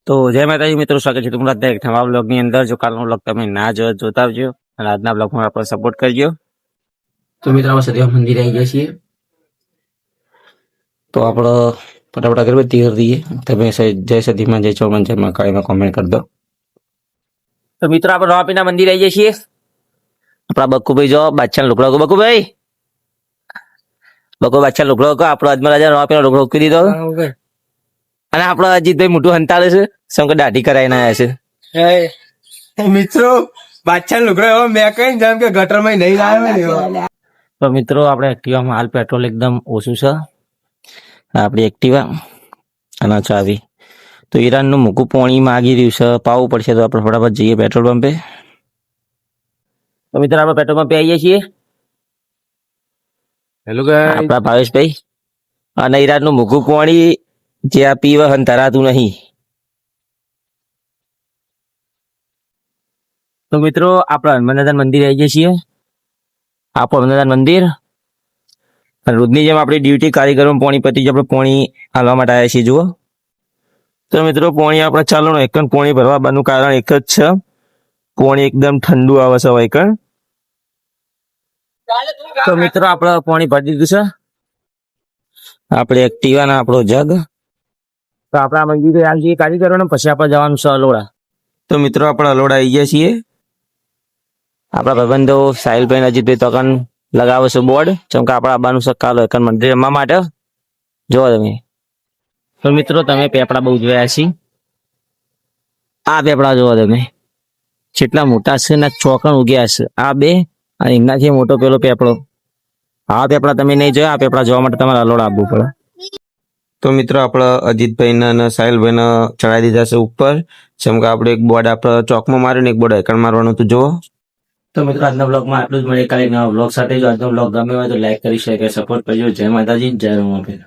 તો જય માતાજી મિત્રો, સ્વાગત છે તમારા દરેક નવા બ્લોગની અંદર. જો કાલનો બ્લોગ તમે ના જોતા આવજો અને આજના બ્લોગમાં આપણો સપોર્ટ કરજો. તો મિત્રો આપણે સદીવા મંદિરે આવી ગયા છીએ, તો આપણે ફટાફટ અગરબત્તી કરી દઈએ. તમે જય સદીમાં, જય ચોમન, જય મા કાળીમાં કોમેન્ટ કરી દો. તો મિત્રો આપણે રામાપીરના મંદિરે આવી જઈએ છીએ. આપણા બકુભાઈ જો બાદશાહ લુકડો, બકુભાઈ બાદશાહ લુકડો આપણો અજમલ રાજા રામાપીનો લુકડો ઉકી દીધો. અને આપણો અજીતભાઈ મોટું હંતાળે છે, શંકર દાઢી કરાવીને આવ્યા છે. મિત્રો બાદશાહ લુગડો એવો મેં કઈ જેમ કે ગટરમાં નહીં લાવ્યો. તો મિત્રો આપણે એક્ટિવામાં હાલ પેટ્રોલ એકદમ ઓછું છે. આપણી એક્ટિવા અને ચાવી તો ઈરાનનું મૂકું પાણી માગી રહ્યું છે, પાવું પડશે. તો આપણે ફટાફટ જઈએ પેટ્રોલ પંપે. તો મિત્રો આપણે પેટ્રોલ પંપે આવીએ છીએ. હેલો ગાઈસ, આપણા ભાવેશભાઈ અને ઈરાનનું મૂકું પાણી જે આ પીવા હન ધરાતું નહીં. તો મિત્રો આપણે હનુમાનદાદા મંદિર આવી જઈએ છીએ. આપણું હનુમાનદાદા મંદિર રોજની જેમ આપણી ડ્યુટી કારીગરોમાં પાણી પતી જ આપણે પાણી હાલવા માટે આવ્યા છીએ. જુઓ તો મિત્રો પાણી આપણે ચાલો એક પાણી ભરવા બનનું કારણ એક જ છે, પાણી એકદમ ઠંડુ આવે છે વૈકણ. તો મિત્રો આપણે પાણી ભરી દીધું છે. આપણે એક્ટિવા ને આપણો જગ. તો આપણે આ મંદિરે આવી જઈએ કારીગરોને, પછી આપણે જવાનું છે અલોડા. તો મિત્રો આપણે અલોડા આવી ગયા છીએ. આપણા ભાઈબંધો સાહિલભાઈ અજીતભાઈ તકન લગાવે છે બોર્ડ, જેમ કે આપણે આવવાનું છે કાલે એકન મંદિર રમવા માટે. જોવો તમે. તો મિત્રો તમે પેપડા બહુ જોયા છે. આ પેપડા જોવો તમે કેટલા મોટા છે ને ચોકણ ઉગ્યા છે. આ બે અને એમનાથી મોટો પેલો પેપડો. આ પેપડા તમે નહીં જોયા. આ પેપડા જોવા માટે તમારે અલોડા આવવું પડે. તો મિત્રો આપણે અજીતભાઈ અને સાહિલભાઈને ચડાવી દીધા છે ઉપર, જેમ કે આપણે એક બોર્ડ આપણે ચોકમાં માર્યું ને એક બોર્ડ એકણ મારવાનું હતું. જુઓ. તો મિત્રો આજના બ્લોગમાં આટલું જ. મળે કાલે નવા બ્લોગ સાથે. જો આજનો બ્લોગ ગમે હોય તો લાઈક કરી, શેર કરી, સપોર્ટ કરજો. જય માતાજી, જય રામાપીર.